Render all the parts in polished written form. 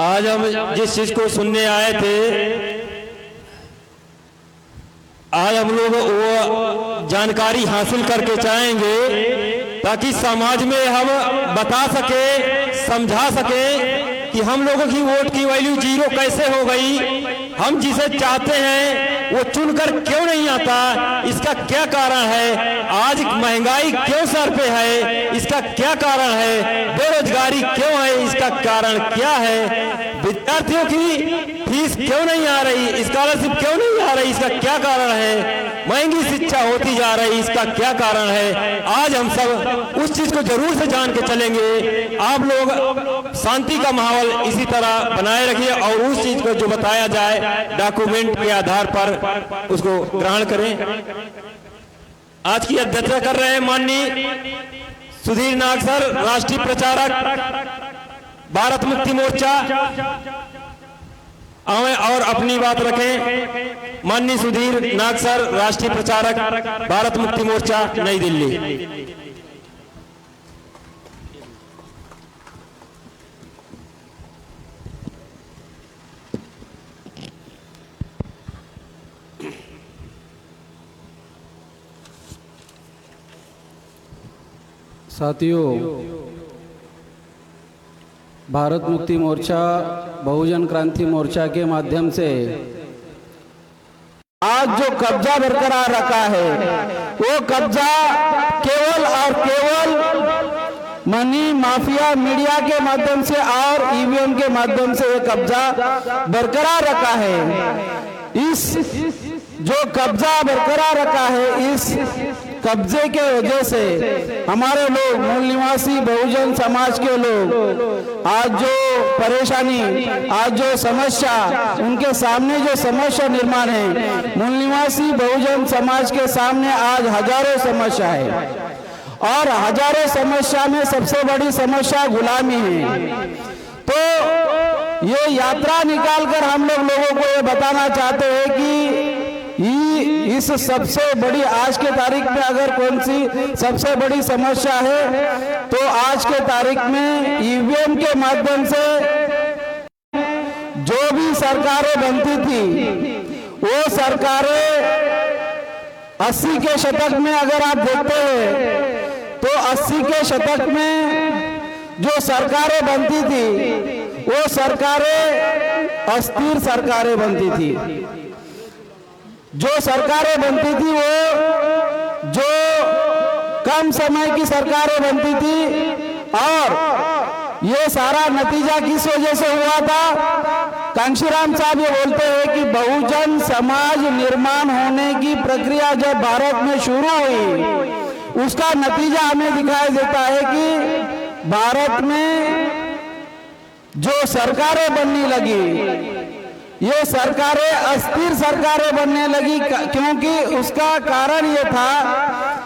आज हम जिस चीज को सुनने आए थे, आज हम लोग वो जानकारी हासिल करके चाहेंगे ताकि समाज में हम बता सके, समझा सके कि हम लोगों की वोट की वैल्यू जीरो कैसे हो गई। हम जिसे चाहते हैं वो चुनकर क्यों नहीं आता, इसका क्या कारण है। आज महंगाई क्यों सर पे है, इसका क्या कारण है। बेरोजगारी क्यों है, इसका कारण क्या है। विद्यार्थियों की फीस क्यों नहीं आ रही, स्कॉलरशिप क्यों नहीं आ रही, इसका क्या कारण है। महंगी शिक्षा होती जा रही, इसका क्या कारण है। आज हम सब उस चीज को जरूर से जान के चलेंगे। आप लोग शांति का माहौल इसी तरह बनाए रखिए और उस चीज को जो बताया जाए डॉक्यूमेंट के आधार पर उसको ग्रहण करें। आज की अध्यक्षता कर रहे हैं माननीय सुधीर नाग सर, राष्ट्रीय प्रचारक भारत मुक्ति मोर्चा। आए और अपनी बात रखें। माननीय सुधीर नाग सर, राष्ट्रीय प्रचारक भारत मुक्ति मोर्चा, नई दिल्ली। साथियों, भारत मुक्ति मोर्चा बहुजन क्रांति मोर्चा के माध्यम से आज जो कब्जा बरकरार रखा है वो कब्जा केवल और केवल मनी माफिया मीडिया के माध्यम से और ईवीएम के माध्यम से ये कब्जा बरकरार रखा है। इस जो कब्जा बरकरार रखा है, इस कब्जे के वजह से हमारे लोग, मूल निवासी बहुजन समाज के लोग आज जो परेशानी, आज जो समस्या, उनके सामने जो समस्या निर्माण है, मूल निवासी बहुजन समाज के सामने आज हजारों समस्या है और हजारों समस्या में सबसे बड़ी समस्या गुलामी है। तो ये यात्रा निकालकर हम लोगों को ये बताना चाहते हैं कि इस सबसे बड़ी आज के तारीख में अगर कौन सी सबसे बड़ी समस्या है तो आज के तारीख में ईवीएम के माध्यम से जो भी सरकारें बनती थी वो सरकारें 80 के शतक में अगर आप देखते हैं तो 80 के शतक में जो सरकारें बनती थी वो सरकारें अस्थिर सरकारें बनती थी। जो सरकारें बनती थी वो जो कम समय की सरकारें बनती थी और ये सारा नतीजा किस वजह से हुआ था। कांशीराम साहब ये बोलते हैं कि बहुजन समाज निर्माण होने की प्रक्रिया जब भारत में शुरू हुई उसका नतीजा हमें दिखाई देता है कि भारत में जो सरकारें बनने लगी ये सरकारें अस्थिर सरकारें बनने लगी, क्योंकि उसका कारण ये था,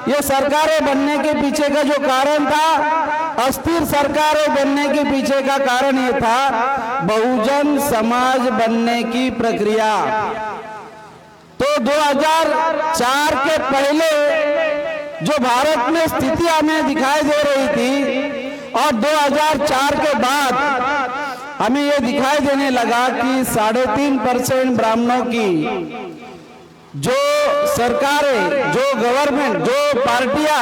ये सरकारें बनने के पीछे का जो कारण था, अस्थिर सरकारें बनने के पीछे का कारण ये था बहुजन समाज बनने की प्रक्रिया। तो 2004 के पहले जो भारत में स्थिति हमें दिखाई दे रही थी और 2004 के बाद हमें ये दिखाई देने लगा कि 3.5% ब्राह्मणों की जो सरकारें, जो गवर्नमेंट, जो पार्टियां,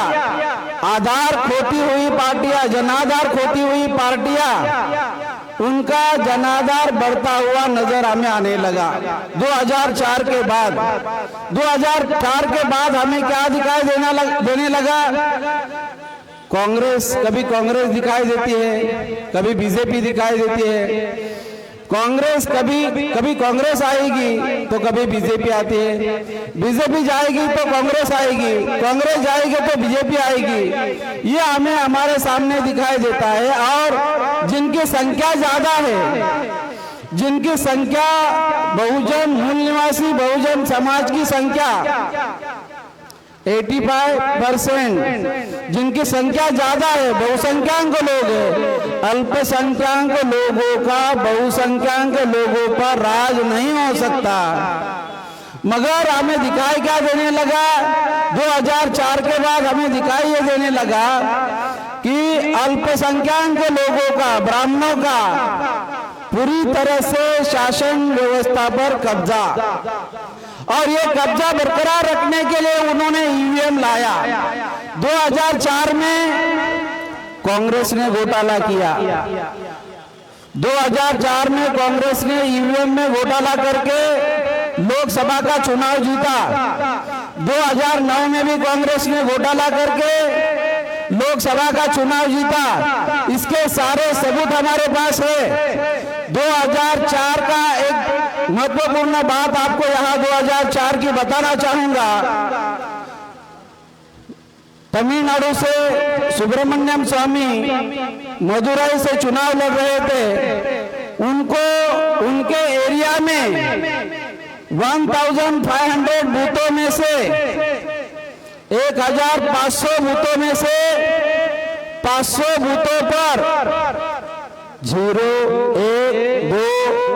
आधार खोती हुई पार्टियां, जनाधार खोती हुई पार्टियां, उनका जनाधार बढ़ता हुआ नजर हमें आने लगा। 2004 के बाद 2004 के बाद हमें क्या दिखाई देने लगा। कांग्रेस, कभी कांग्रेस दिखाई देती है, कभी बीजेपी दिखाई देती है। कांग्रेस कभी कांग्रेस आएगी तो कभी बीजेपी आती है, बीजेपी जाएगी तो कांग्रेस आएगी, कांग्रेस जाएगी तो बीजेपी आएगी। ये हमें हमारे सामने दिखाई देता है। और जिनकी संख्या ज्यादा है, जिनकी संख्या बहुजन, मूल निवासी बहुजन समाज की संख्या 85%, जिनकी संख्या ज्यादा है, बहुसंख्यांक लोग है, अल्पसंख्याक लोगों का बहुसंख्याक लोगों पर राज नहीं हो सकता। मगर हमें दिखाई क्या देने लगा, 2004 के बाद हमें दिखाई ये देने लगा कि अल्पसंख्याक लोगों का, ब्राह्मणों का पूरी तरह से शासन व्यवस्था पर कब्जा, और ये कब्जा बरकरार रखने के लिए उन्होंने ईवीएम लाया। 2004 में कांग्रेस ने घोटाला किया। 2004 में कांग्रेस ने ईवीएम में घोटाला करके लोकसभा का चुनाव जीता। 2009 में भी कांग्रेस ने घोटाला करके लोकसभा का चुनाव जीता। इसके सारे सबूत हमारे पास है। 2004 का एक महत्वपूर्ण बात आपको यहां 2004 की बताना चाहूंगा। तमिलनाडु से सुब्रमण्यम स्वामी मदुरई से चुनाव लड़ रहे थे। उनको उनके एरिया में 1500 बूथों में से 1500 बूथों में से 500 बूथों पर 0, 1, 2,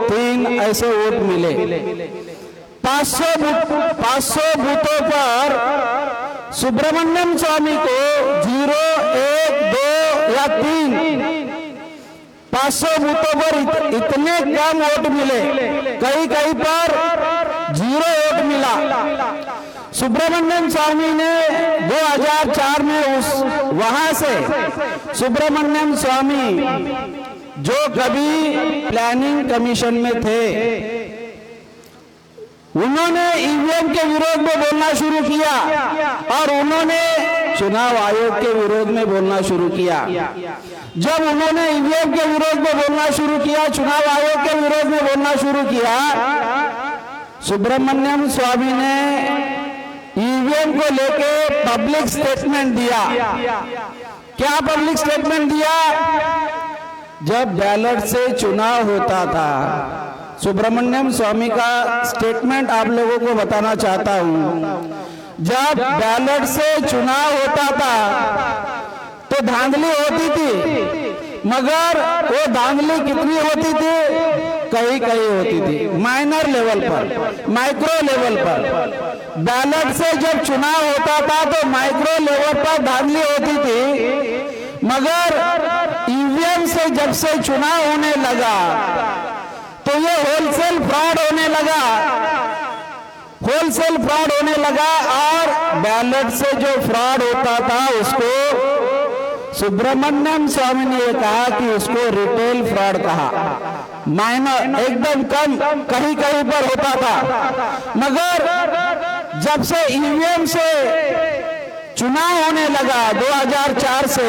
3 ऐसे वोट मिले। 500 बूथों पर सुब्रमण्यम स्वामी को 0, 1, 2 या 3 500 बूथों पर इतने कम वोट मिले। कहीं पर 0 वोट मिला। सुब्रमण्यम स्वामी ने 2004 में वहां से सुब्रमण्यम स्वामी जो कभी प्लानिंग कमीशन में थे, उन्होंने ईवीएम के विरोध में बोलना शुरू किया और उन्होंने चुनाव आयोग के विरोध में बोलना शुरू किया। जब उन्होंने ईवीएम के विरोध में बोलना शुरू किया, चुनाव आयोग के विरोध में बोलना शुरू किया, सुब्रमण्यम स्वामी ने ईवीएम को लेके पब्लिक स्टेटमेंट दिया। क्या पब्लिक स्टेटमेंट दिया? जब बैलेट से चुनाव होता था, सुब्रमण्यम स्वामी का स्टेटमेंट आप लोगों को बताना चाहता हूं। जब बैलेट से चुनाव होता था तो धांधली होती थी, मगर वो धांधली कितनी होती थी? कहीं होती थी माइनर लेवल पर, माइक्रो लेवल पर। बैलेट से जब चुनाव होता था तो माइक्रो लेवल पर धांधली होती थी, मगर ईवीएम से जब से चुनाव होने लगा तो ये होलसेल फ्रॉड होने लगा। होलसेल फ्रॉड होने लगा और बैलेट से जो फ्रॉड होता था उसको सुब्रमण्यम स्वामी ने कहा कि उसको रिटेल फ्रॉड कहा। माइनर एकदम कम कहीं पर होता था, मगर जब से ईवीएम से चुनाव होने लगा 2004 से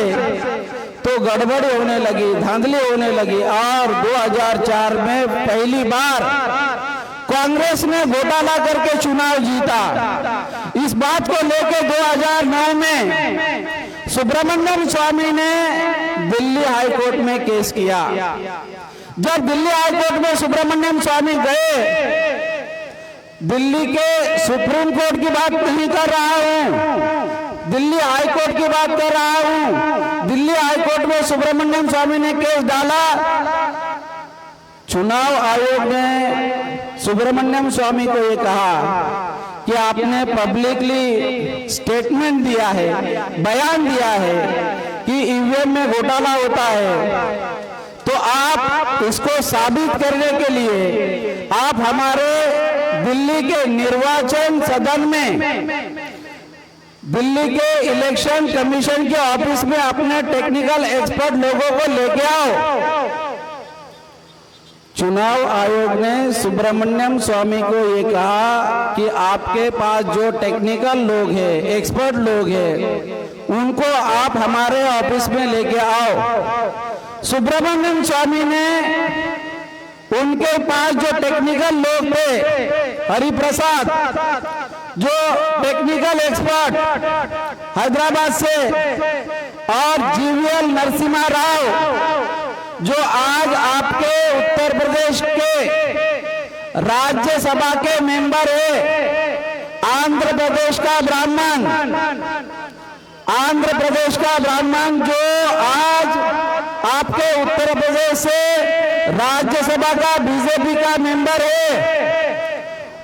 तो गड़बड़ी होने लगी, धांधली होने लगी। और 2004 में पहली बार कांग्रेस ने घोटाला करके चुनाव जीता। इस बात को लेकर 2009 में सुब्रमण्यम स्वामी ने दिल्ली हाई कोर्ट में केस किया। जब दिल्ली हाई कोर्ट में सुब्रमण्यम स्वामी गए, दिल्ली के सुप्रीम कोर्ट की बात नहीं कर रहा हूं, दिल्ली हाई कोर्ट की बात कर रहा हूं। दिल्ली हाई कोर्ट में सुब्रमण्यम स्वामी ने केस डाला। चुनाव आयोग ने सुब्रमण्यम स्वामी को ये कहा कि आपने पब्लिकली स्टेटमेंट दिया है, बयान दिया है कि ईवीएम में घोटाला होता है, तो आप इसको साबित करने के लिए आप हमारे दिल्ली के निर्वाचन सदन में, दिल्ली के इलेक्शन कमीशन के ऑफिस में अपने टेक्निकल एक्सपर्ट लोगों को लेके आओ। चुनाव आयोग ने सुब्रमण्यम स्वामी को ये कहा कि आपके पास जो टेक्निकल लोग हैं, एक्सपर्ट लोग हैं, उनको आप हमारे ऑफिस में लेके आओ। सुब्रमण्यम स्वामी ने उनके पास जो टेक्निकल लोग थे, हरिप्रसाद जो टेक्निकल एक्सपर्ट हैदराबाद से, और जीवीएल नरसिम्हा राव जो आज आपके उत्तर प्रदेश के राज्यसभा के मेंबर है, आंध्र प्रदेश का ब्राह्मण, आंध्र प्रदेश का ब्राह्मण जो आज आपके उत्तर प्रदेश से राज्यसभा का बीजेपी का मेंबर है,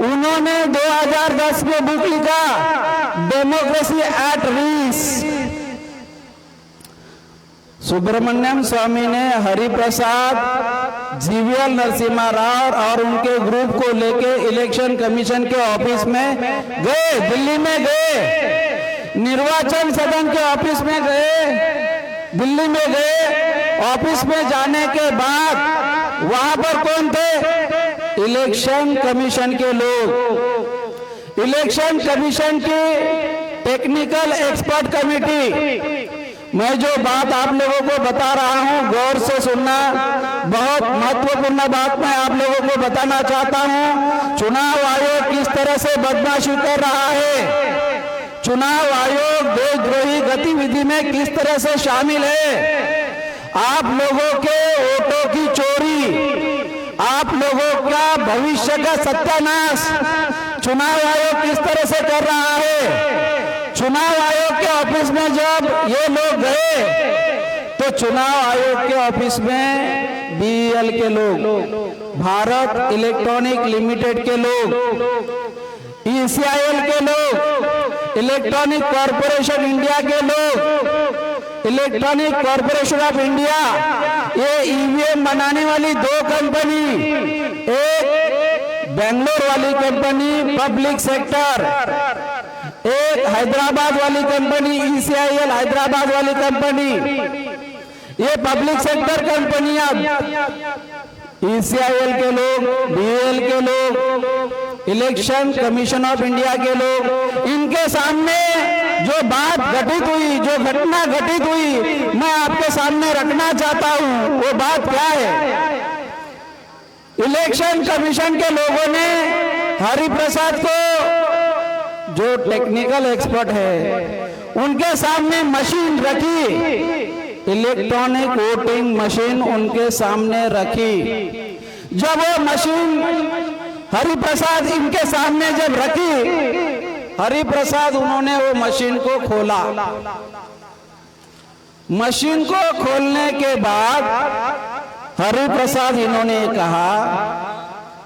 उन्होंने 2010 में बुक लिखा डेमोक्रेसी एट रिस्क। सुब्रमण्यम स्वामी ने हरिप्रसाद, जीवीएल नरसिम्हा राव और उनके ग्रुप को लेके इलेक्शन कमीशन के ऑफिस में गए, दिल्ली में गए, निर्वाचन सदन के ऑफिस में गए, दिल्ली में गए। ऑफिस में जाने के बाद वहां पर कौन थे? इलेक्शन कमीशन के लोग, इलेक्शन कमीशन की टेक्निकल एक्सपर्ट कमेटी। मैं जो बात आप लोगों को बता रहा हूं, गौर से सुनना, बहुत महत्वपूर्ण बात मैं आप लोगों को बताना चाहता हूं। चुनाव आयोग किस तरह से बदमाशी कर रहा है, चुनाव आयोग देशद्रोही गतिविधि में किस तरह से शामिल है, आप लोगों के वोटों की चोरी, आप लोगों का भविष्य का सत्यानाश चुनाव आयोग किस तरह से कर रहा है। चुनाव आयोग के ऑफिस में जब ये लोग गए तो चुनाव आयोग के ऑफिस में बीएल के लोग, भारत इलेक्ट्रॉनिक लिमिटेड के लोग, ईसीआईएल के लोग, इलेक्ट्रॉनिक कॉरपोरेशन इंडिया के लोग, इलेक्ट्रॉनिक कॉरपोरेशन ऑफ इंडिया, ये ईवीएम बनाने वाली दो कंपनी, एक बेंगलोर वाली कंपनी पब्लिक सेक्टर, एक हैदराबाद वाली कंपनी ईसीआईएल हैदराबाद वाली कंपनी, ये पब्लिक सेक्टर कंपनियां, ईसीआईएल के लोग, बीएल के लोग, इलेक्शन कमीशन ऑफ इंडिया के लोग, इनके सामने जो बात घटित हुई, जो घटना घटित हुई, मैं आपके सामने रखना चाहता हूं। वो बात क्या है? इलेक्शन कमीशन के लोगों ने हरिप्रसाद को, जो टेक्निकल एक्सपर्ट है, उनके सामने मशीन रखी, इलेक्ट्रॉनिक वोटिंग मशीन उनके सामने रखी। जब वो मशीन हरिप्रसाद इनके सामने जब रखी, हरिप्रसाद उन्होंने वो मशीन को खोला। मशीन को खोलने के बाद हरिप्रसाद इन्होंने कहा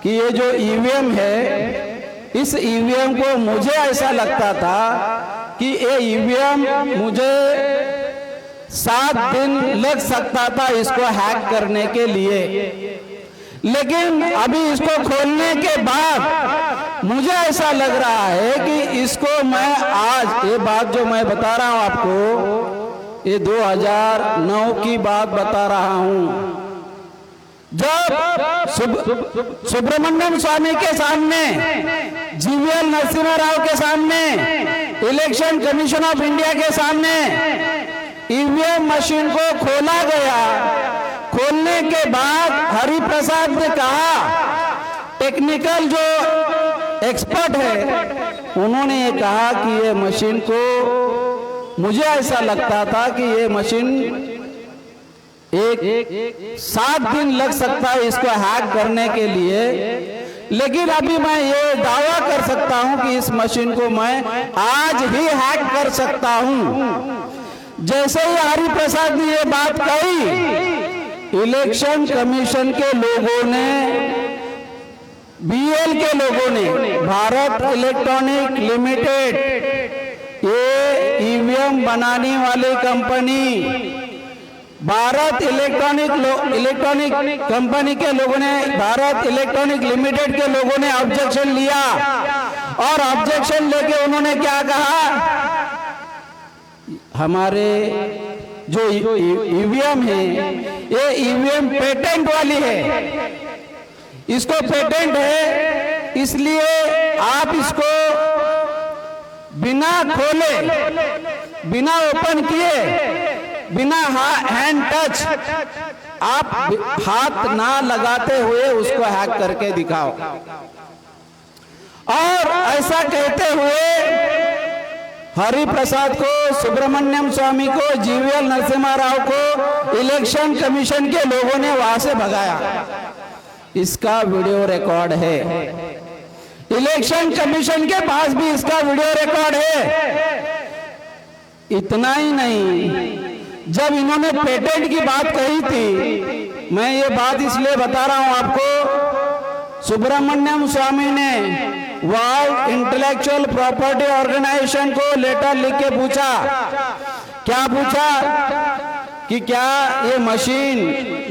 कि ये जो ईवीएम है, इस ईवीएम को मुझे ऐसा लगता था कि ये ईवीएम मुझे 7 दिन लग सकता था इसको हैक करने के लिए, लेकिन अभी इसको खोलने के बाद मुझे ऐसा लग रहा है कि इसको मैं आज, ये बात जो मैं बता रहा हूं आपको, ये 2009 की बात बता रहा हूं। जब सुब्रमण्यम स्वामी के सामने, जीवीएल नरसिम्हा राव के सामने, इलेक्शन कमीशन ऑफ इंडिया के सामने ईवीएम मशीन को खोला गया, खोलने के बाद हरिप्रसाद ने कहा, टेक्निकल जो एक्सपर्ट है उन्होंने ये कहा कि ये मशीन को, मुझे ऐसा लगता था कि ये मशीन एक 7 दिन लग सकता है इसको हैक करने के लिए, लेकिन अभी मैं ये दावा कर सकता हूं कि इस मशीन को मैं आज ही हैक कर सकता हूं। जैसे ही हरिप्रसाद ने ये बात कही, इलेक्शन कमीशन के लोगों ने, बीएल के लोगों ने, भारत इलेक्ट्रॉनिक लिमिटेड, ये ईवीएम बनाने वाली कंपनी, भारत इलेक्ट्रॉनिक कंपनी के लोगों ने, भारत इलेक्ट्रॉनिक लिमिटेड के लोगों ने ऑब्जेक्शन लिया, और ऑब्जेक्शन लेके उन्होंने क्या कहा, हमारे जो ईवीएम है, ये ईवीएम पेटेंट वाली है, इसको पेटेंट है, इसलिए आप इसको बिना खोले, बिना ओपन किए, बिना हैंड टच, आप हाथ ना लगाते हुए उसको हैक करके दिखाओ। और ऐसा कहते हुए हरिप्रसाद को, सुब्रमण्यम स्वामी को, जीवीएल नरसिम्हा राव को इलेक्शन कमीशन के लोगों ने वहां से भगाया। इसका वीडियो रिकॉर्ड है, इलेक्शन कमीशन के पास भी इसका वीडियो रिकॉर्ड है। इतना ही नहीं, जब इन्होंने पेटेंट की बात कही थी, मैं ये बात इसलिए बता रहा हूं आपको, सुब्रमण्यम स्वामी ने वर्ल्ड इंटेलेक्चुअल प्रॉपर्टी ऑर्गेनाइजेशन को लेटर लिख के पूछा, क्या पूछा कि क्या ये मशीन,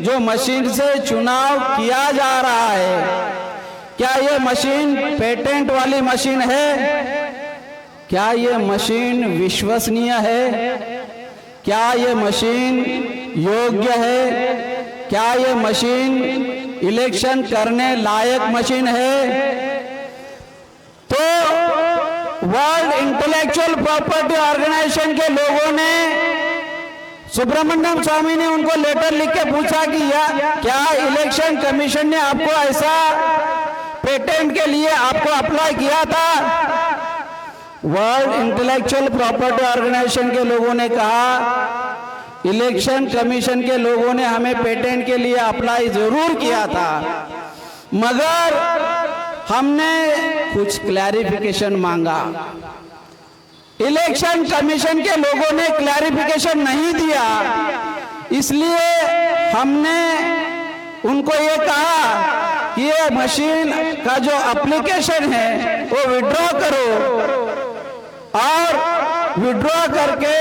जो मशीन से चुनाव किया जा रहा है, क्या ये मशीन पेटेंट वाली मशीन है? क्या ये मशीन विश्वसनीय है? क्या ये मशीन योग्य है? क्या ये मशीन इलेक्शन करने लायक मशीन है? तो वर्ल्ड इंटेलेक्चुअल प्रॉपर्टी ऑर्गेनाइजेशन के लोगों ने, सुब्रमण्यम स्वामी ने उनको लेटर लिख के पूछा कि क्या इलेक्शन कमीशन ने आपको ऐसा पेटेंट के लिए आपको अप्लाई किया था? वर्ल्ड इंटेलेक्चुअल प्रॉपर्टी ऑर्गेनाइजेशन के लोगों ने कहा इलेक्शन कमीशन के लोगों ने हमें पेटेंट के लिए अप्लाई जरूर किया था, मगर हमने कुछ क्लैरिफिकेशन मांगा। इलेक्शन कमीशन के लोगों ने क्लैरिफिकेशन नहीं दिया, इसलिए हमने उनको ये कहा कि ये मशीन का जो एप्लीकेशन है वो विड्रॉ करो, और विड्रॉ करके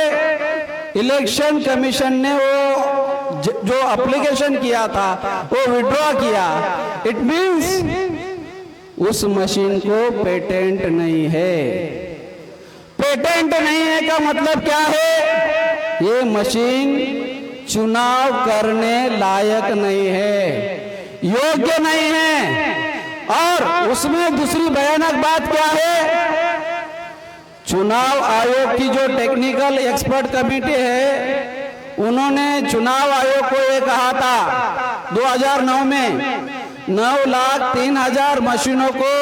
इलेक्शन कमीशन ने वो जो एप्लीकेशन किया था वो विड्रॉ किया। इट मीन्स उस मशीन को पेटेंट नहीं है। पेटेंट नहीं है का मतलब क्या है? ये मशीन चुनाव करने लायक नहीं है, योग्य नहीं है। और उसमें दूसरी भयानक बात क्या है? चुनाव आयोग की जो टेक्निकल एक्सपर्ट कमेटी है, उन्होंने चुनाव आयोग को ये कहा था 2009 में 9,03,000 मशीनों को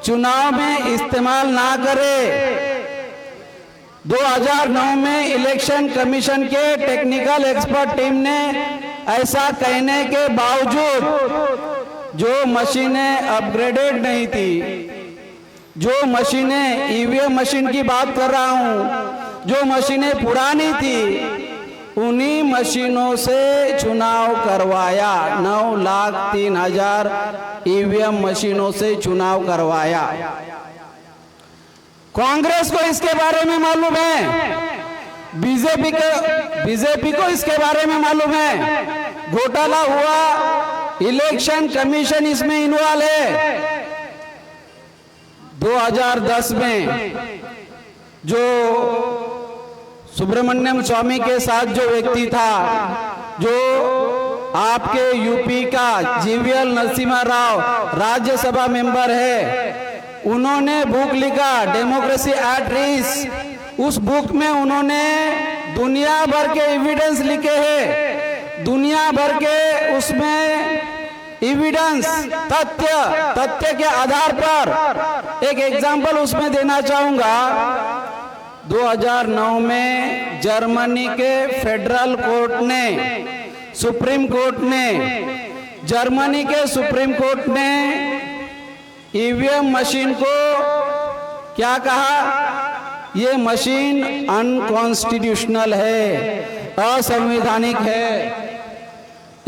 चुनाव में इस्तेमाल ना करे। 2009 में इलेक्शन कमीशन के टेक्निकल एक्सपर्ट टीम ने ऐसा कहने के बावजूद जो मशीनें अपग्रेडेड नहीं थी, जो मशीनें ईवीएम मशीन की बात कर रहा हूं, जो मशीनें पुरानी थी, उन्हीं मशीनों से चुनाव करवाया। 9,03,000 ईवीएम मशीनों से चुनाव करवाया। कांग्रेस को इसके बारे में मालूम है, बीजेपी को इसके बारे में मालूम है, घोटाला हुआ, इलेक्शन कमीशन इसमें इन्वॉल्व है। 2010 में जो सुब्रमण्यम स्वामी के साथ जो व्यक्ति था, जो आपके यूपी का जीवीएल नरसिम्हा राव राज्यसभा मेंबर है, उन्होंने बुक लिखा डेमोक्रेसी एट रिस्क। उस बुक में उन्होंने दुनिया भर के एविडेंस लिखे हैं, दुनिया भर के उसमें एविडेंस, तथ्य के आधार पर एक एग्जाम्पल उसमें देना चाहूंगा। 2009 में जर्मनी के फेडरल कोर्ट ने, सुप्रीम कोर्ट ने, जर्मनी के सुप्रीम कोर्ट ने ईवीएम मशीन को क्या कहा? ये मशीन अनकॉन्स्टिट्यूशनल है, असंवैधानिक है,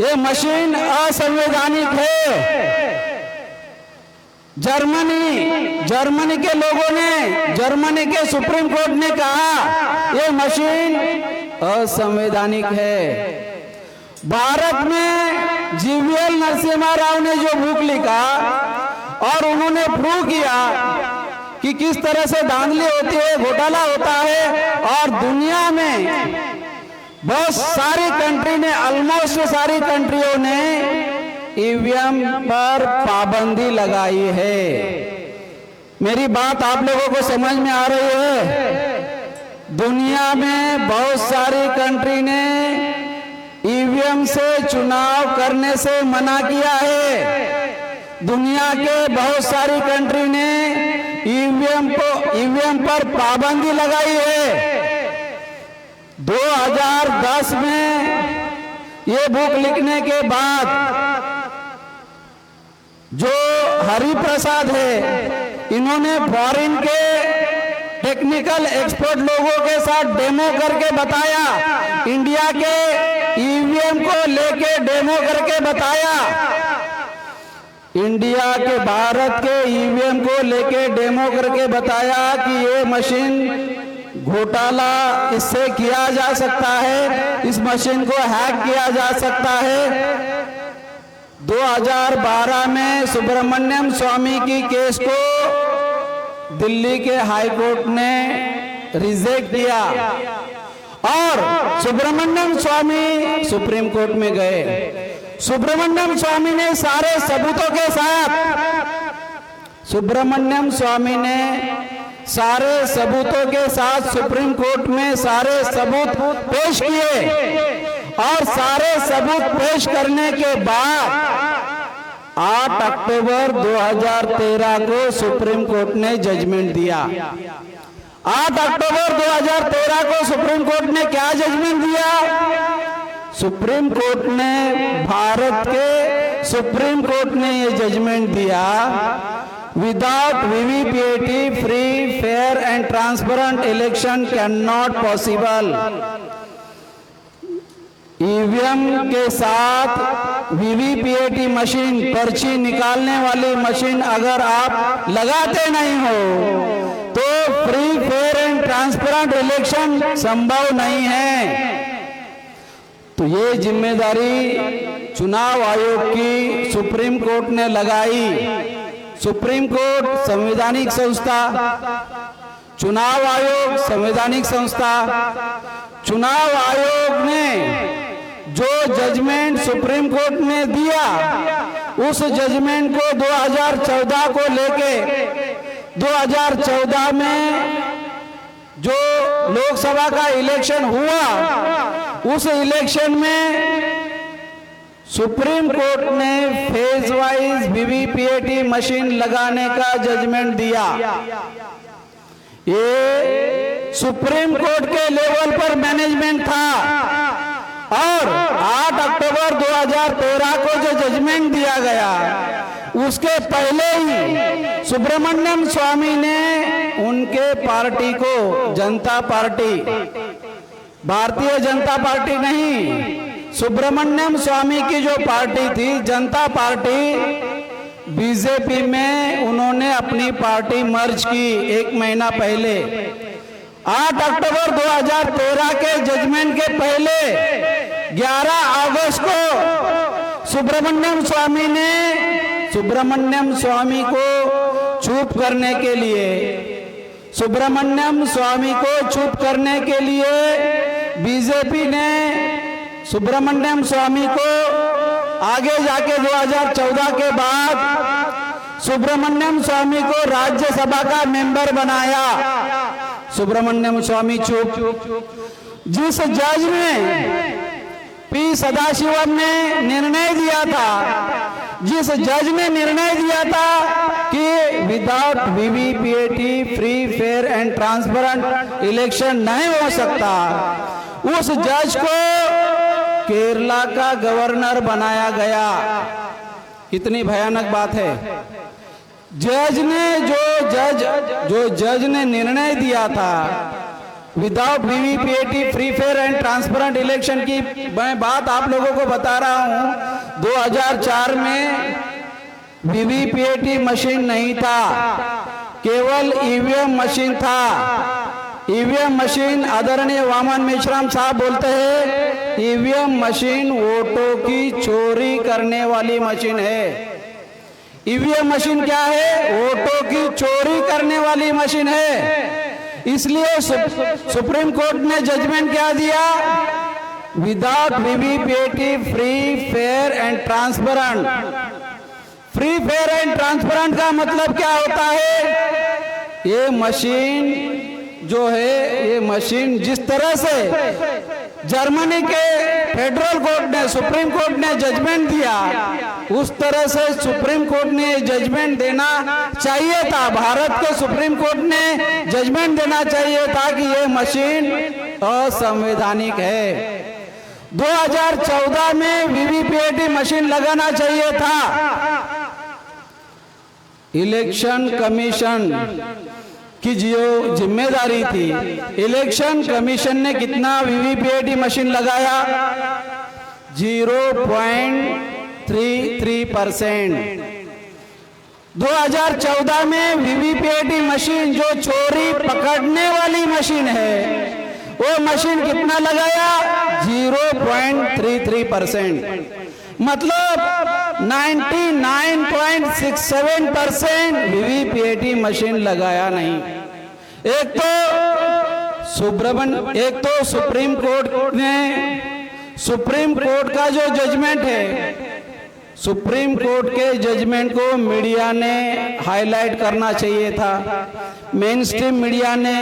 ये मशीन असंवैधानिक है। जर्मनी के लोगों ने, जर्मनी के सुप्रीम कोर्ट ने कहा ये मशीन असंवैधानिक है। भारत में जीवीएल नरसिम्हा राव ने जो बुक लिखा और उन्होंने प्रूव किया कि किस तरह से धांधली होती है, घोटाला होता है, और दुनिया में बहुत सारी कंट्री ने, ऑलमोस्ट सारी कंट्रियों ने ईवीएम पर पाबंदी लगाई है। मेरी बात आप लोगों को समझ में आ रही है? दुनिया में बहुत सारी कंट्री ने ईवीएम से चुनाव करने से मना किया है। दुनिया के बहुत सारी कंट्री ने ईवीएम पर पाबंदी लगाई है। 2010 में ये बुक लिखने के बाद जो हरि प्रसाद है, इन्होंने फॉरेन के टेक्निकल एक्सपर्ट लोगों के साथ डेमो करके बताया, इंडिया के ईवीएम को लेके डेमो करके बताया, इंडिया के, भारत के ईवीएम को लेके डेमो करके बताया कि ये मशीन घोटाला इससे किया जा सकता है, इस मशीन को हैक किया जा सकता है। 2012 में सुब्रमण्यम स्वामी की केस को दिल्ली के हाई कोर्ट ने रिजेक्ट किया और सुब्रमण्यम स्वामी सुप्रीम कोर्ट में गए। सुब्रमण्यम स्वामी ने सारे सबूतों के साथ सबूतों के साथ सुप्रीम कोर्ट में सारे सबूत पेश किए और सारे सबूत पेश करने के बाद 8 अक्टूबर 2013 को सुप्रीम कोर्ट ने जजमेंट दिया। 8 अक्टूबर 2013 को सुप्रीम कोर्ट ने क्या जजमेंट दिया? सुप्रीम कोर्ट ने सुप्रीम कोर्ट ने ये जजमेंट दिया, without VVPAT free fair and transparent election can not possible. EVM के साथ वीवीपीएटी मशीन, पर्ची निकालने वाली मशीन अगर आप लगाते नहीं हो तो free fair and transparent election संभव नहीं है। तो ये जिम्मेदारी चुनाव आयोग की सुप्रीम कोर्ट ने लगाई। सुप्रीम कोर्ट संवैधानिक संस्था, चुनाव आयोग संवैधानिक संस्था। चुनाव आयोग ने जो जजमेंट सुप्रीम कोर्ट ने दिया, उस जजमेंट को 2014 को लेके 2014 में जो लोकसभा का इलेक्शन हुआ, उस इलेक्शन में सुप्रीम कोर्ट ने फेज वाइज वीवीपीएटी मशीन लगाने का जजमेंट दिया। ये सुप्रीम कोर्ट के लेवल पर मैनेजमेंट था और 8 अक्टूबर 2013 को जो जजमेंट दिया गया, उसके पहले ही सुब्रमण्यम स्वामी ने उनके पार्टी को, जनता पार्टी, भारतीय जनता पार्टी नहीं, सुब्रमण्यम स्वामी की जो पार्टी थी जनता पार्टी, बीजेपी में उन्होंने अपनी पार्टी मर्ज की 1 महीना पहले। 8 अक्टूबर 2013 के जजमेंट के पहले 11 अगस्त को सुब्रमण्यम स्वामी को चुप करने के लिए बीजेपी ने सुब्रमण्यम स्वामी को आगे जाके 2014 के बाद सुब्रमण्यम स्वामी को राज्यसभा का मेंबर बनाया। सुब्रमण्यम स्वामी चुप। जिस जज ने पी सदाशिवम ने निर्णय दिया था कि without VVPAT free fair and transparent election नहीं हो सकता, उस जज को केरला का गवर्नर बनाया गया। इतनी भयानक बात है। जो जज ने निर्णय दिया था without VVPAT free fair and transparent election की मैं बात आप लोगों को बता रहा हूं। 2004 में वीवीपीएटी मशीन नहीं था, केवल ईवीएम मशीन था। ईवीएम मशीन, आदरणीय वामन मेश्राम साहब बोलते हैं, ईवीएम मशीन वोटों की चोरी करने वाली मशीन है। ईवीएम मशीन क्या है? वोटों की चोरी करने वाली मशीन है। इसलिए सुप्रीम कोर्ट ने जजमेंट क्या दिया? Without VVPAT free fair and transparent. Free fair and transparent का मतलब क्या होता है? ये मशीन जो है, ये मशीन जिस तरह से जर्मनी के फेडरल कोर्ट ने, सुप्रीम कोर्ट ने जजमेंट दिया, उस तरह से सुप्रीम कोर्ट ने जजमेंट देना चाहिए था। भारत के सुप्रीम कोर्ट ने जजमेंट देना चाहिए था कि ये मशीन असंवैधानिक है। 2014 में वीवीपीएटी मशीन लगाना चाहिए था। इलेक्शन कमीशन की जो जिम्मेदारी थी, इलेक्शन कमीशन ने कितना वीवीपीएटी मशीन लगाया? 0.33%। 2014 में वीवीपीएटी मशीन जो चोरी पकड़ने वाली मशीन है, वो मशीन कितना लगाया? 0.33%, मतलब 99.67% वीवीपीएटी मशीन लगाया नहीं। एक तो सुप्रीम कोर्ट का जो जजमेंट है, सुप्रीम कोर्ट के जजमेंट को मीडिया ने हाईलाइट करना चाहिए था। मेन स्ट्रीम मीडिया ने,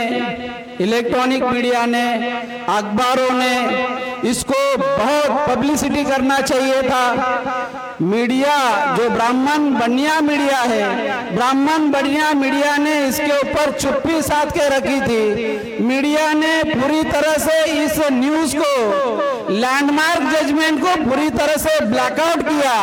इलेक्ट्रॉनिक मीडिया ने, अखबारों ने इसको बहुत पब्लिसिटी करना चाहिए था। मीडिया जो ब्राह्मण बनिया मीडिया है, ब्राह्मण बनिया मीडिया ने इसके ऊपर चुप्पी साध के रखी थी। मीडिया ने पूरी तरह से इस न्यूज को, लैंडमार्क जजमेंट को पूरी तरह से ब्लैकआउट किया।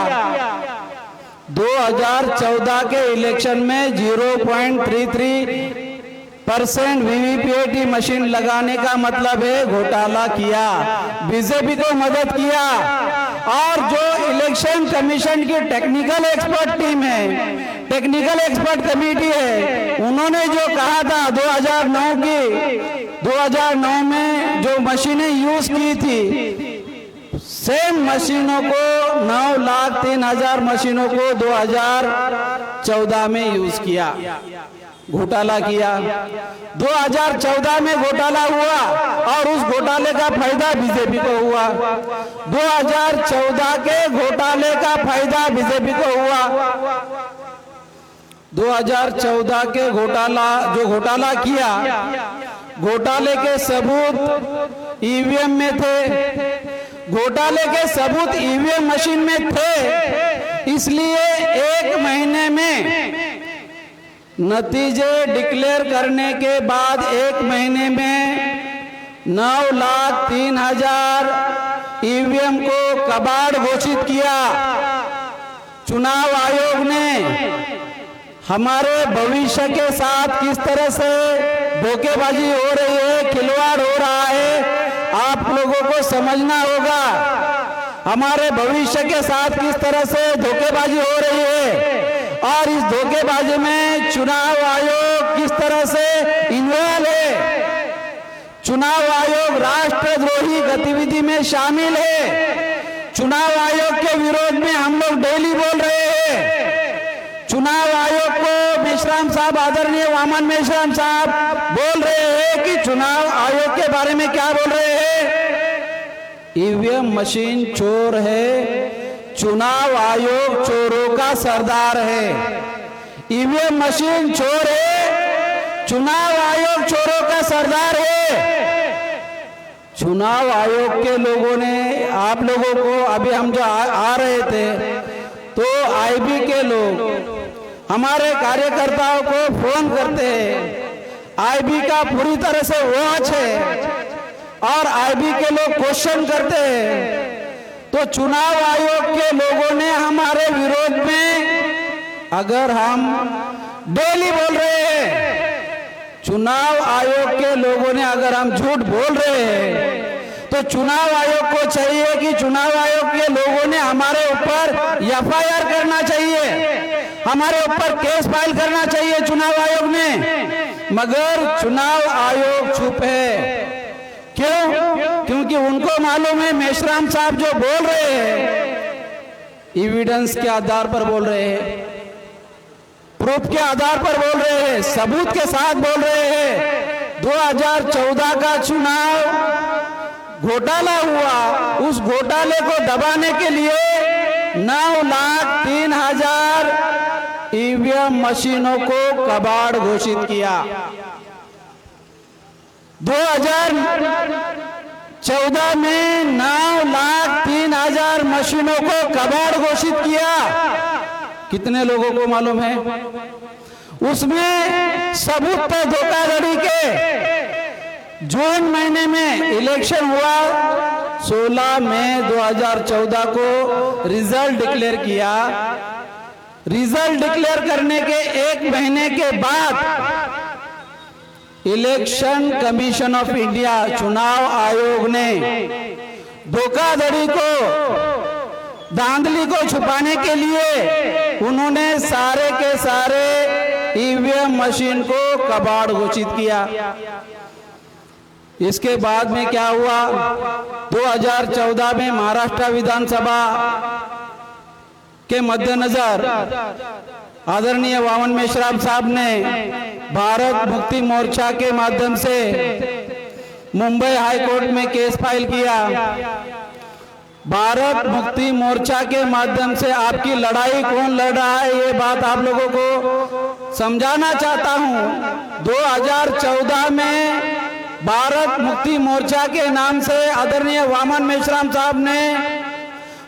2014 के इलेक्शन में 0.33% वीवीपीएटी मशीन लगाने का मतलब है घोटाला किया, बीजेपी को मदद किया। और जो इलेक्शन कमीशन की टेक्निकल एक्सपर्ट टीम है, टेक्निकल एक्सपर्ट कमेटी है, उन्होंने जो कहा था 2009 में जो मशीनें यूज की थी, सेम मशीनों को 9,03,000 मशीनों को 2014 में यूज किया, घोटाला किया। 2014 में घोटाला हुआ और उस घोटाले का फायदा बीजेपी को हुआ। 2014 के घोटाले का फायदा बीजेपी को हुआ। 2014 के घोटाला किया, घोटाले के सबूत ईवीएम में थे, घोटाले के सबूत ईवीएम मशीन में थे। इसलिए 1 महीने में नतीजे डिक्लेयर करने के बाद 1 महीने में 9,03,000 ईवीएम को कबाड़ घोषित किया। चुनाव आयोग ने हमारे भविष्य के साथ किस तरह से धोखेबाजी हो रही है, खिलवाड़ हो रहा है, आप लोगों को समझना होगा। हमारे भविष्य के साथ किस तरह से धोखेबाजी हो रही है और इस धोखेबाजी में चुनाव आयोग किस तरह से इन्वॉल्व है। चुनाव आयोग राष्ट्रद्रोही गतिविधि में शामिल है। चुनाव आयोग के विरोध में हम लोग डेली बोल रहे हैं। चुनाव आयोग को मेश्राम साहब, आदरणीय वामन मेश्राम साहब बोल रहे हैं कि चुनाव आयोग के बारे में क्या बोल रहे हैं? ईवीएम मशीन चोर है, चुनाव आयोग चोरों का सरदार है। ईवीएम मशीन चोर है, चुनाव आयोग चोरों का सरदार है। चुनाव आयोग के लोगों ने आप लोगों को, अभी हम जो आ रहे थे तो आईबी के लोग हमारे कार्यकर्ताओं को फोन करते हैं। आईबी का पूरी तरह से वॉच है और आईबी के लोग क्वेश्चन करते हैं। तो चुनाव आयोग के लोगों ने हमारे विरोध में, अगर हम डेली बोल रहे हैं, चुनाव आयोग के लोगों ने अगर हम झूठ बोल रहे हैं तो चुनाव आयोग को चाहिए कि चुनाव आयोग के लोगों ने हमारे ऊपर एफआईआर करना चाहिए, हमारे ऊपर केस फाइल करना चाहिए चुनाव आयोग ने। मगर चुनाव आयोग चुप है। क्यों? क्योंकि उनको मालूम है मेश्राम साहब जो बोल रहे हैं एविडेंस के आधार पर बोल रहे हैं, प्रूफ के आधार पर बोल रहे हैं, सबूत के साथ बोल रहे हैं। 2014 का चुनाव घोटाला हुआ, उस घोटाले को दबाने के लिए 9,03,000 ईवीएम मशीनों को कबाड़ घोषित किया। 2014 में 9,03,000 मशीनों को कबाड़ घोषित किया। कितने लोगों को मालूम है? उसमें सबूत थे धोखाधड़ी के। जून महीने में इलेक्शन हुआ, 16 मई 2014 को रिजल्ट डिक्लेयर किया। रिजल्ट डिक्लेयर करने के 1 महीने के बाद इलेक्शन कमीशन ऑफ इंडिया, चुनाव आयोग ने धोखाधड़ी को, धांधली को छुपाने के लिए उन्होंने सारे के सारे ईवीएम मशीन को कबाड़ घोषित किया। इसके बाद में क्या हुआ, 2014 में महाराष्ट्र विधानसभा के मद्देनजर आदरणीय वामन मेश्राम साहब ने भारत मुक्ति मोर्चा के माध्यम से मुंबई हाई कोर्ट में केस फाइल किया। भारत मुक्ति मोर्चा के माध्यम से आपकी लड़ाई कौन लड़ रहा है, ये बात आप लोगों को समझाना चाहता हूं। 2014 में भारत मुक्ति मोर्चा के नाम से आदरणीय वामन मेश्राम साहब ने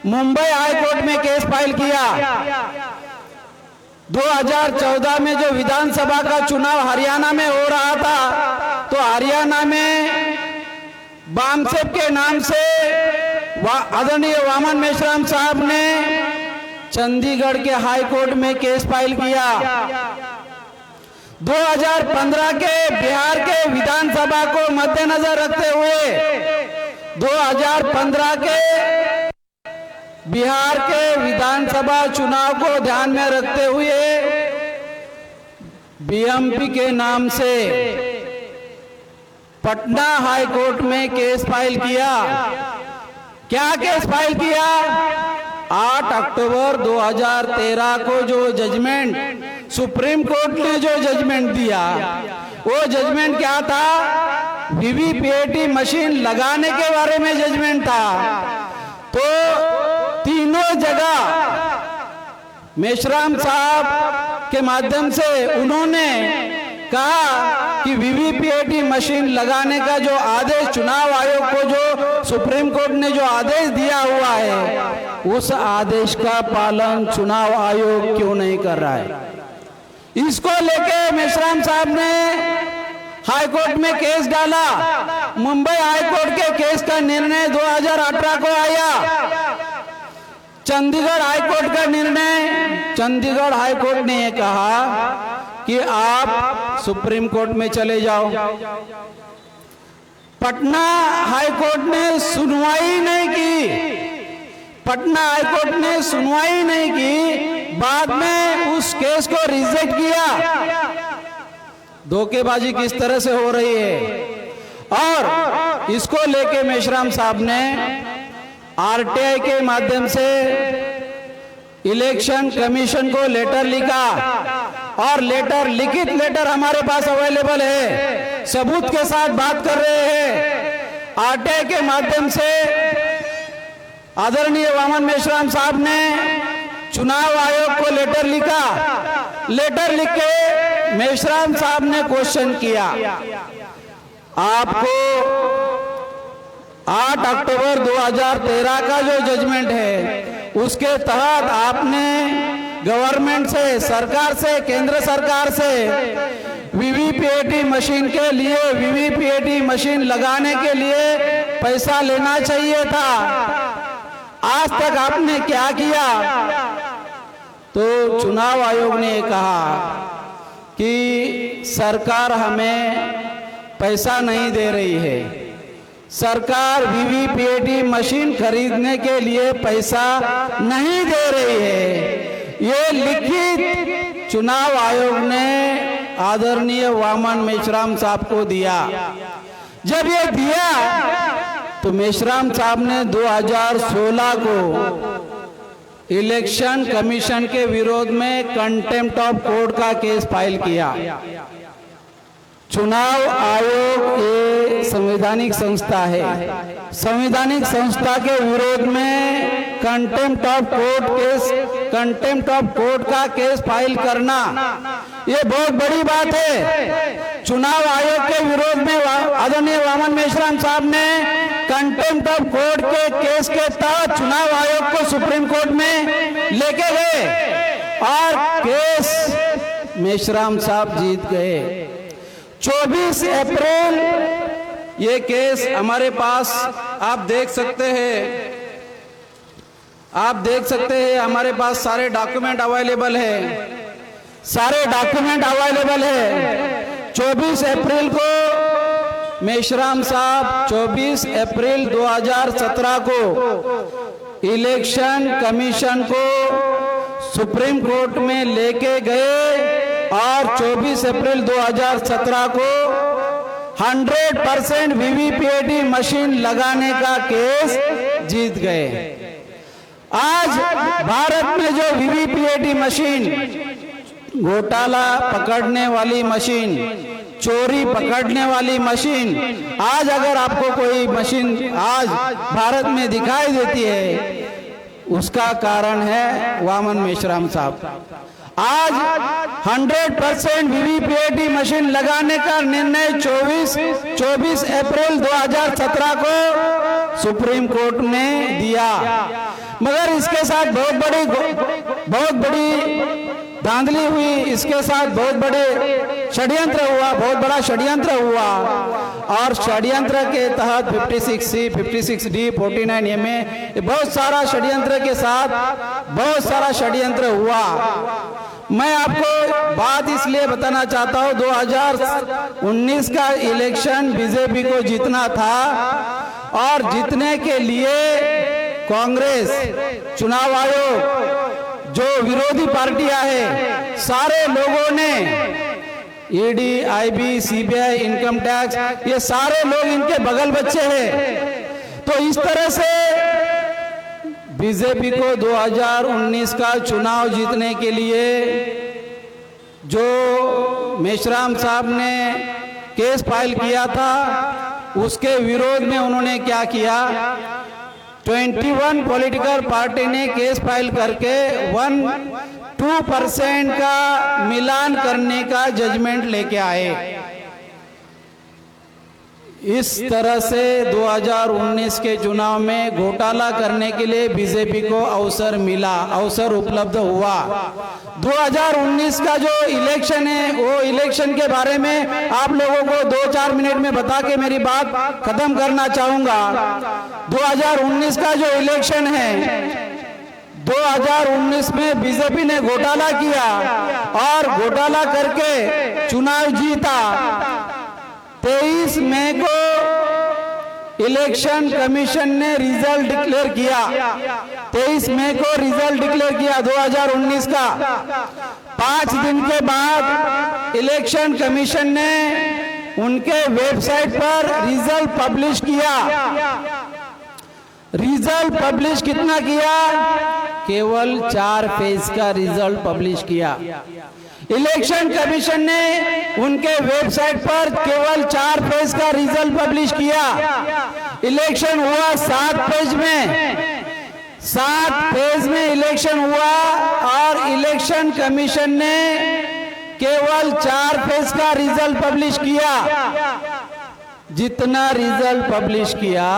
मुंबई हाई कोर्ट में केस फाइल किया। 2014 में जो विधानसभा का चुनाव हरियाणा में हो रहा था, तो हरियाणा में बामसेप के नाम से आदरणीय वामन मेश्राम साहब ने चंडीगढ़ के हाई कोर्ट में केस फाइल किया। 2015 के बिहार के विधानसभा को मद्देनजर रखते हुए 2015 के बिहार के विधानसभा चुनाव को ध्यान में रखते हुए बीएमपी के नाम से पटना हाई कोर्ट में केस फाइल किया। क्या केस फाइल किया? 8 अक्टूबर 2013 को जो जजमेंट सुप्रीम कोर्ट ने जो जजमेंट दिया, वो जजमेंट क्या था? वीवीपीएटी मशीन लगाने के बारे में जजमेंट था। तो तीनों जगह मेश्राम साहब के माध्यम से उन्होंने कहा कि वीवीपीएटी मशीन लगाने का जो आदेश चुनाव आयोग को जो सुप्रीम कोर्ट ने जो आदेश दिया हुआ है, उस आदेश का पालन चुनाव आयोग क्यों नहीं कर रहा है? इसको लेके मेश्राम साहब ने हाई कोर्ट में केस डाला। मुंबई हाई कोर्ट के केस का निर्णय 2018 को आया। चंडीगढ़ हाई कोर्ट का निर्णय, चंडीगढ़ हाई कोर्ट ने यह कहा कि आप सुप्रीम कोर्ट में चले जाओ। पटना हाई कोर्ट ने सुनवाई नहीं की। पटना हाई कोर्ट ने सुनवाई नहीं की, बाद में उस केस को रिजेक्ट किया। धोखेबाजी किस तरह से हो रही है। और इसको लेके मेश्राम साहब ने आरटीआई के माध्यम से इलेक्शन कमीशन को लेटर लिखा, और लेटर, लिखित लेटर हमारे पास अवेलेबल है, सबूत के साथ बात कर रहे हैं। आरटीआई के माध्यम से आदरणीय वामन मेश्राम साहब ने चुनाव आयोग को लेटर लिखा। लेटर लिख के मेश्राम साहब ने क्वेश्चन किया, आपको 8 अक्टूबर 2013 का जो जजमेंट है, उसके तहत आपने गवर्नमेंट से, सरकार से, केंद्र सरकार से वीवीपीएटी मशीन के लिए, वीवीपीएटी मशीन लगाने के लिए पैसा लेना चाहिए था। आज तक आपने क्या किया? तो चुनाव आयोग ने कहा कि सरकार हमें पैसा नहीं दे रही है। सरकार वीवीपीएटी मशीन खरीदने के लिए पैसा नहीं दे रही है। ये लिखित चुनाव आयोग ने आदरणीय वामन मेश्राम साहब को दिया। जब ये दिया तो मेश्राम साहब ने 2016 को इलेक्शन कमीशन के विरोध में कंटेम्प्ट ऑफ कोर्ट का केस फाइल किया। चुनाव आयोग ये संवैधानिक संस्था है। संवैधानिक संस्था के विरोध में कंटेम्प्ट ऑफ कोर्ट का केस फाइल करना ये बहुत बड़ी बात है। चुनाव आयोग के विरोध में आदरणीय वामन मेश्राम साहब ने कंटेम्प्ट ऑफ कोर्ट के केस के तहत चुनाव आयोग को सुप्रीम कोर्ट में लेके गए और केस मेश्राम साहब जीत गए। 24 अप्रैल ये केस हमारे पास आप देख सकते हैं। आप देख सकते हैं हमारे पास सारे डॉक्यूमेंट अवेलेबल है। सारे डॉक्यूमेंट अवेलेबल है। 24 अप्रैल को मेश्राम साहब 24 अप्रैल 2017 को इलेक्शन कमीशन को सुप्रीम कोर्ट में लेके गए और 24 अप्रैल 2017 को 100% वीवीपीएटी मशीन लगाने का केस जीत गए। आज भारत में जो वीवीपीएटी मशीन, घोटाला पकड़ने वाली मशीन, चोरी पकड़ने वाली मशीन, आज अगर आपको कोई मशीन आज भारत में दिखाई देती है, उसका कारण है वामन मेश्राम साहब। आज 100% वीवीपीएटी मशीन लगाने का निर्णय 24 अप्रैल 2017 को सुप्रीम कोर्ट ने दिया, मगर इसके साथ बहुत बड़ी धांधली हुई, इसके साथ बहुत बड़ा षड्यंत्र हुआ और षड्यंत्र के तहत 56C, 56D, 49MA बहुत सारा षड्यंत्र के साथ बहुत सारा षड्यंत्र हुआ। मैं आपको बात इसलिए बताना चाहता हूं, 2019 का इलेक्शन बीजेपी को जीतना था और जीतने के लिए कांग्रेस, चुनाव आयोग, जो विरोधी पार्टियां हैं, सारे लोगों ने ED, IB, CBI, income tax, ये सारे लोग इनके बगल बच्चे हैं। तो इस तरह से बीजेपी को 2019 का चुनाव जीतने के लिए जो मेश्राम साहब ने केस फाइल किया था, उसके विरोध में उन्होंने क्या किया, 21 पॉलिटिकल पार्टी ने केस फाइल करके 2% का मिलान करने का जजमेंट लेके आए। इस तरह से 2019 के चुनाव में घोटाला करने के लिए बीजेपी को अवसर उपलब्ध हुआ। 2019 का जो इलेक्शन है, वो इलेक्शन के बारे में आप लोगों को 2-4 मिनट में बता के मेरी बात खत्म करना चाहूंगा। 2019 का जो इलेक्शन है, 2019 में बीजेपी ने घोटाला किया और घोटाला करके चुनाव जीता। 23 मई को इलेक्शन कमीशन ने रिजल्ट डिक्लेयर किया। 23 मई को रिजल्ट डिक्लेयर किया 2019 का। 5 दिन के बाद इलेक्शन कमीशन ने उनके वेबसाइट पर रिजल्ट पब्लिश किया। रिजल्ट पब्लिश कितना किया? केवल 4 पेज का रिजल्ट पब्लिश किया। इलेक्शन कमीशन ने उनके वेबसाइट पर केवल 4 पेज का रिजल्ट पब्लिश किया। इलेक्शन हुआ 7 पेज में, 7 पेज में इलेक्शन हुआ और इलेक्शन कमीशन ने केवल 4 पेज का रिजल्ट पब्लिश किया। जितना रिजल्ट पब्लिश किया,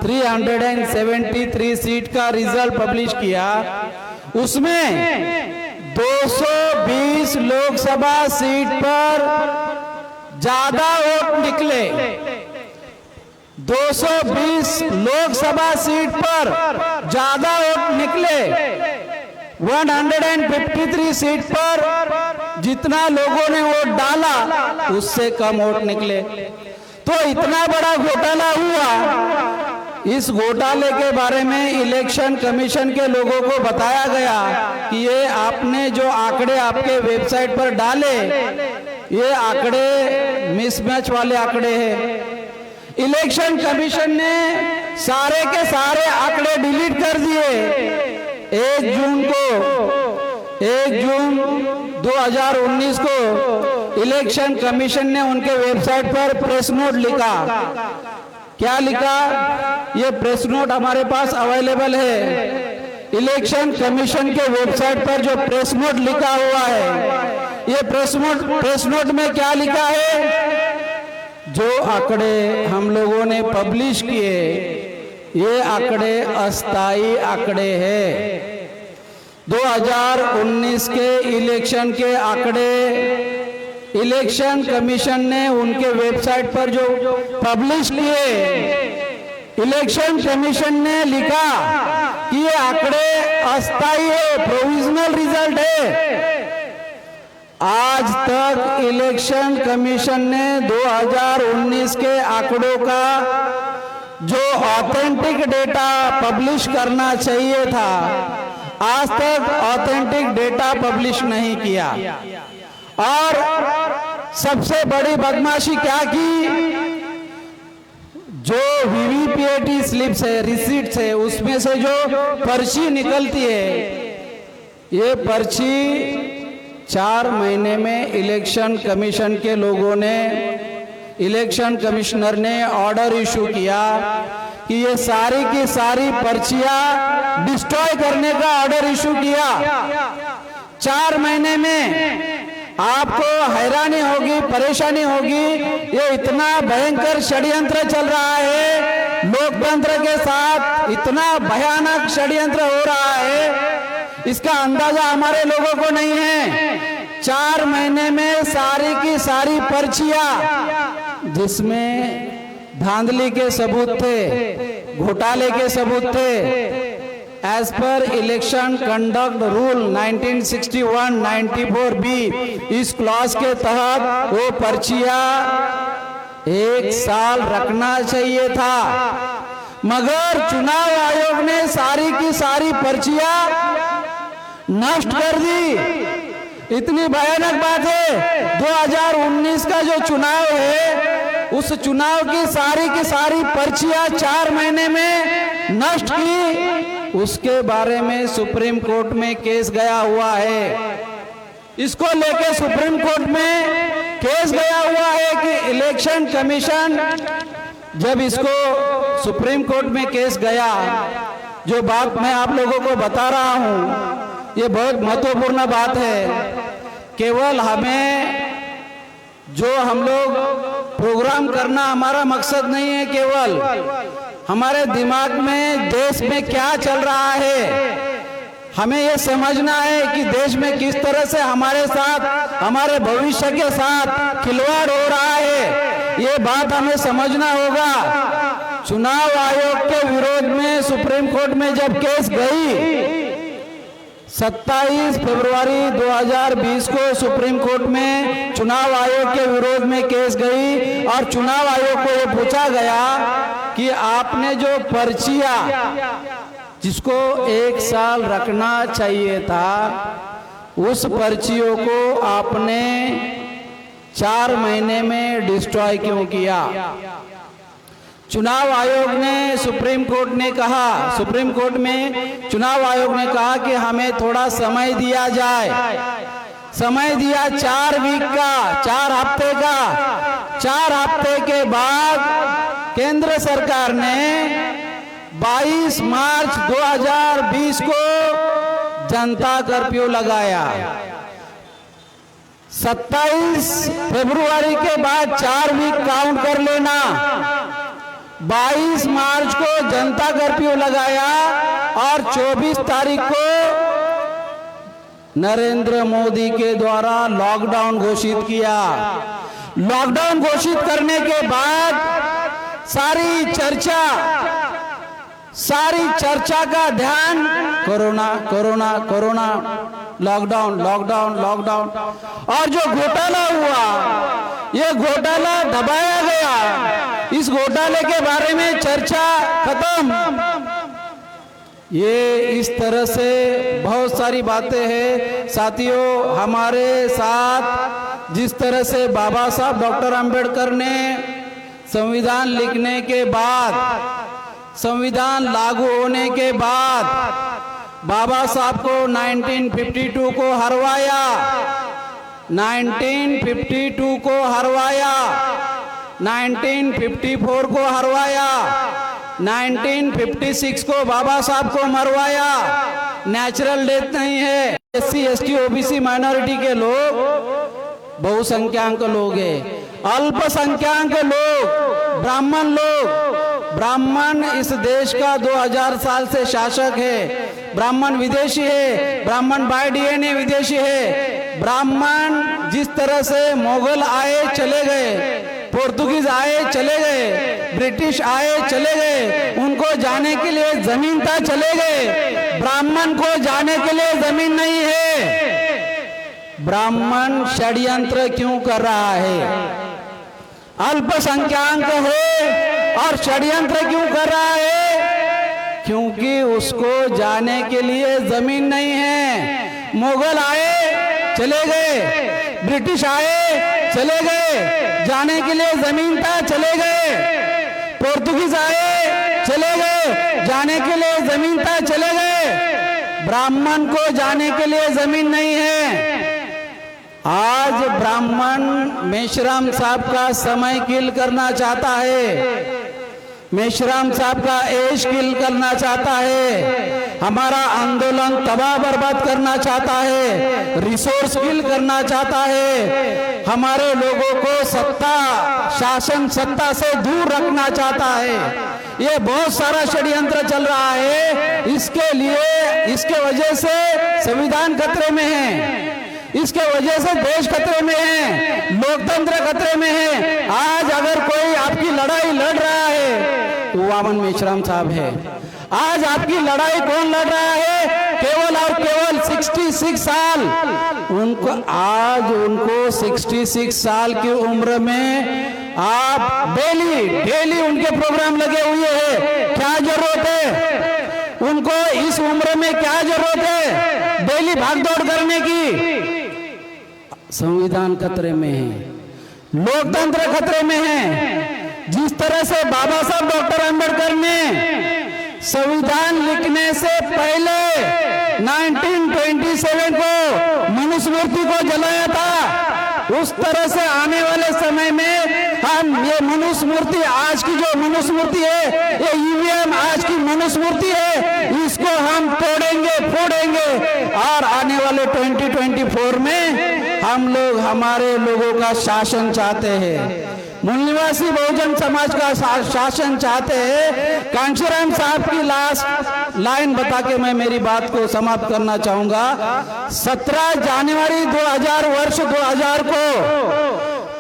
373 सीट का रिजल्ट पब्लिश किया, उसमें 220 लोकसभा सीट पर ज्यादा वोट निकले। 220 लोकसभा सीट पर ज्यादा वोट निकले। 153 सीट पर जितना लोगों ने वोट डाला, उससे कम वोट निकले। तो इतना बड़ा घोटाला हुआ। इस घोटाले के बारे में इलेक्शन कमीशन के लोगों को बताया गया कि ये आपने जो आंकड़े आपके वेबसाइट पर डाले, ये आंकड़े मिसमैच वाले आंकड़े हैं। इलेक्शन कमीशन ने सारे के सारे आंकड़े डिलीट कर दिए। 1 जून 2019 को इलेक्शन कमीशन ने उनके वेबसाइट पर प्रेस नोट लिखा। क्या लिखा? ये प्रेस नोट हमारे पास अवेलेबल है। इलेक्शन कमीशन के वेबसाइट पर जो प्रेस नोट लिखा हुआ है, ये प्रेस नोट में क्या लिखा है? जो आंकड़े हम लोगों ने पब्लिश किए, ये आंकड़े अस्थायी आंकड़े हैं। 2019 के इलेक्शन के आंकड़े इलेक्शन कमीशन ने उनके वेबसाइट पर जो पब्लिश किए, इलेक्शन कमीशन ने लिखा कि ये आंकड़े अस्थायी है, प्रोविजनल रिजल्ट है। आज तक इलेक्शन कमीशन ने 2019 के आंकड़ों का जो ऑथेंटिक डेटा पब्लिश करना चाहिए था, आज तक ऑथेंटिक डेटा पब्लिश नहीं किया। और सबसे बड़ी बदमाशी क्या की, जो वीवीपीएटी स्लिप्स है, रिसीट्स है, उसमें से जो पर्ची निकलती है, ये पर्ची 4 महीने में इलेक्शन कमीशन के लोगों ने, इलेक्शन कमिश्नर ने ऑर्डर इशू किया कि ये सारी की सारी पर्चियां डिस्ट्रॉय करने का ऑर्डर इशू किया। 4 महीने में आपको हैरानी होगी, परेशानी होगी, ये इतना भयंकर षड्यंत्र चल रहा है, लोकतंत्र के साथ इतना भयानक षड्यंत्र हो रहा है, इसका अंदाजा हमारे लोगों को नहीं है। 4 महीने में सारी की सारी पर्चियां, जिसमें धांधली के सबूत थे, घोटाले के सबूत थे, as per election conduct rule 1961-94B, इस क्लॉज के तहत वो पर्चियां 1 साल रखना चाहिए था, मगर चुनाव आयोग ने सारी की सारी पर्चियां नष्ट कर दी। इतनी भयानक बात है, 2019 का जो चुनाव है, उस चुनाव की सारी पर्चियां 4 महीने में नष्ट की, उसके बारे में सुप्रीम कोर्ट में केस गया हुआ है। इसको लेके सुप्रीम कोर्ट में केस गया हुआ है कि इलेक्शन कमीशन, जब इसको सुप्रीम कोर्ट में केस गया, जो बात मैं आप लोगों को बता रहा हूं, ये बहुत महत्वपूर्ण बात है। केवल हमें, जो हम लोग प्रोग्राम करना हमारा मकसद नहीं है, केवल हमारे दिमाग में देश में क्या चल रहा है, हमें ये समझना है कि देश में किस तरह से हमारे साथ, हमारे भविष्य के साथ खिलवाड़ हो रहा है, ये बात हमें समझना होगा। चुनाव आयोग के विरोध में सुप्रीम कोर्ट में जब केस गई, 27 फरवरी 2020 को सुप्रीम कोर्ट में चुनाव आयोग के विरोध में केस गई, और चुनाव आयोग को ये पूछा गया कि आपने जो पर्चियां, जिसको 1 साल रखना चाहिए था, उस पर्चियों को आपने 4 महीने में डिस्ट्रॉय क्यों किया। चुनाव आयोग ने, सुप्रीम कोर्ट ने कहा, सुप्रीम कोर्ट में चुनाव आयोग ने कहा कि हमें थोड़ा समय दिया जाए। समय दिया 4 वीक का, 4 हफ्ते का। 4 हफ्ते के बाद केंद्र सरकार ने 22 मार्च 2020 को जनता कर्फ्यू लगाया। 27 फरवरी के बाद 4 वीक काउंट कर लेना। 22 मार्च को जनता कर्फ्यू लगाया और 24 तारीख को नरेंद्र मोदी के द्वारा लॉकडाउन घोषित किया। लॉकडाउन घोषित करने के बाद सारी चर्चा का ध्यान corona corona corona, lockdown lockdown lockdown, और जो घोटाला हुआ, ये घोटाला दबाया गया। इस घोटाले के बारे में चर्चा खत्म। ये इस तरह से बहुत सारी बातें हैं साथियों। हमारे साथ जिस तरह से बाबा साहब डॉक्टर अंबेडकर ने संविधान लिखने के बाद, संविधान लागू होने के बाद, बाबा साहब को 1952 को हरवाया, 1952 को हरवाया, 1954 को हरवाया, 1956 को बाबा साहब को मरवाया। नेचुरल डेथ नहीं है। SC ST OBC माइनॉरिटी के लोग बहुसंख्याक लोग हैं, अल्पसंख्याक लोग, ब्राह्मण लोग। ब्राह्मण इस देश का 2000 साल से शासक है। ब्राह्मण विदेशी है, ब्राह्मण बाय DNA विदेशी है। ब्राह्मण जिस तरह से मुगल आए चले गए, पोर्तुगीज आए चले गए, ब्रिटिश आए चले गए, उनको जाने के लिए जमीन था चले गए। ब्राह्मण को जाने के लिए जमीन नहीं है। ब्राह्मण षड्यंत्र क्यों कर रहा है? अल्पसंख्याक है और षड्यंत्र क्यों कर रहा है? क्योंकि उसको जाने के लिए जमीन नहीं है। मुगल आए चले गए, ब्रिटिश आए चले गए, जाने के लिए जमीन था चले गए, पोर्तुगीज आए चले गए, जाने के लिए जमीन था चले गए। ब्राह्मण को जाने के लिए जमीन नहीं है। आज ब्राह्मण मेश्राम साहब का समय किल करना चाहता है, मेश्राम साहब का एज किल करना चाहता है, हमारा आंदोलन तबाह बर्बाद करना चाहता है, रिसोर्स किल करना चाहता है, हमारे लोगों को सत्ता शासन सत्ता से दूर रखना चाहता है। ये बहुत सारा षड्यंत्र चल रहा है। इसके लिए, इसके वजह से संविधान खतरे में है, इसके वजह से देश खतरे में है, लोकतंत्र खतरे में है। आज अगर कोई आपकी लड़ाई लड़ रहा है तो वामन मेश्राम साहब है। आज आपकी लड़ाई कौन लड़ रहा है? केवल और केवल 66 साल उनको, आज उनको 66 साल की उम्र में आप डेली उनके प्रोग्राम लगे हुए हैं। क्या जरूरत है उनको इस उम्र में? क्या जरूरत है डेली भागदौड़ करने की? संविधान खतरे में है, लोकतंत्र खतरे में है। जिस तरह से बाबा साहब डॉक्टर अंबेडकर ने संविधान लिखने से पहले 1927 को मनुस्मृति को जलाया था, उस तरह से आने वाले समय में हम ये मनुस्मृति, आज की जो मनुस्मृति है, ये ईवीएम आज की मनुस्मृति है, इसको हम तोड़ेंगे, फोड़ेंगे और आने वाले 2024 में हम लोग, हमारे लोगों का शासन चाहते हैं, मूल निवासी बहुजन समाज का शासन चाहते हैं। कांशीराम साहब की लास्ट लाइन बता के मैं मेरी बात को समाप्त करना चाहूंगा। 17 जनवरी 2000 को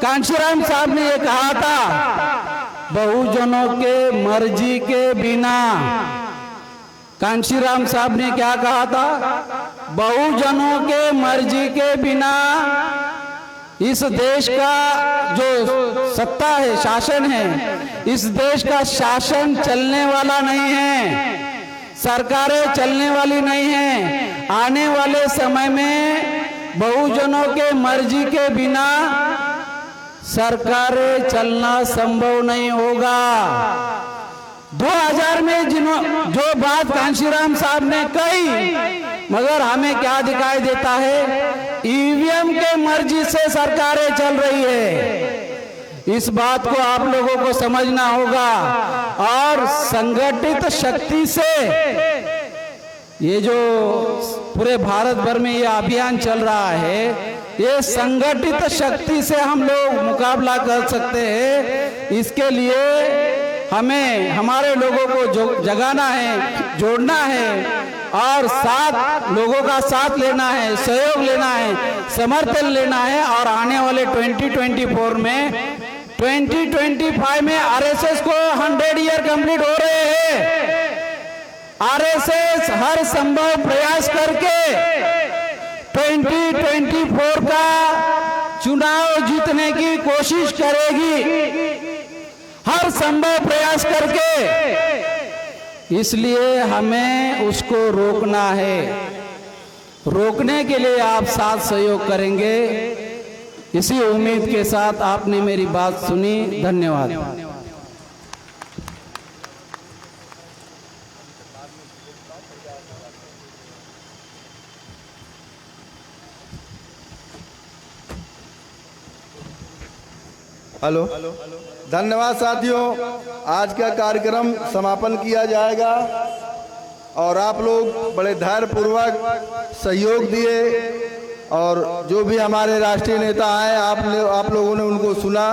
कांशीराम साहब ने ये कहा था, बहुजनों के मर्जी के बिना, कांशीराम साहब ने क्या कहा था? बहुजनों के मर्जी के बिना इस देश का जो सत्ता है, शासन है, इस देश का शासन चलने वाला नहीं है, सरकारें चलने वाली नहीं है। आने वाले समय में बहुजनों के मर्जी के बिना सरकारें चलना संभव नहीं होगा। 2000 में जो बात कांशीराम साहब ने कही, मगर हमें क्या दिखाई देता है? ईवीएम के मर्जी से सरकारें चल रही है। इस बात को आप लोगों को समझना होगा और संगठित शक्ति से, ये जो पूरे भारत भर में ये अभियान चल रहा है, ये संगठित शक्ति से हम लोग मुकाबला कर सकते हैं। इसके लिए हमें हमारे लोगों को जगाना है, जोड़ना है और साथ लोगों का साथ लेना है, सहयोग लेना है, समर्थन लेना है। और आने वाले 2024 में, 2025 में आरएसएस को 100 ईयर कंप्लीट हो रहे हैं। आरएसएस हर संभव प्रयास करके 2024 का चुनाव जीतने की कोशिश करेगी, हर संभव प्रयास करके। इसलिए हमें उसको रोकना है। रोकने के लिए आप साथ सहयोग करेंगे, इसी उम्मीद के साथ आपने मेरी बात सुनी। धन्यवाद। हेलो, धन्यवाद साथियों। आज का कार्यक्रम समापन किया जाएगा और आप लोग बड़े धैर्यपूर्वक सहयोग दिए और जो भी हमारे राष्ट्रीय नेता आए, आप लोगों ने उनको सुना।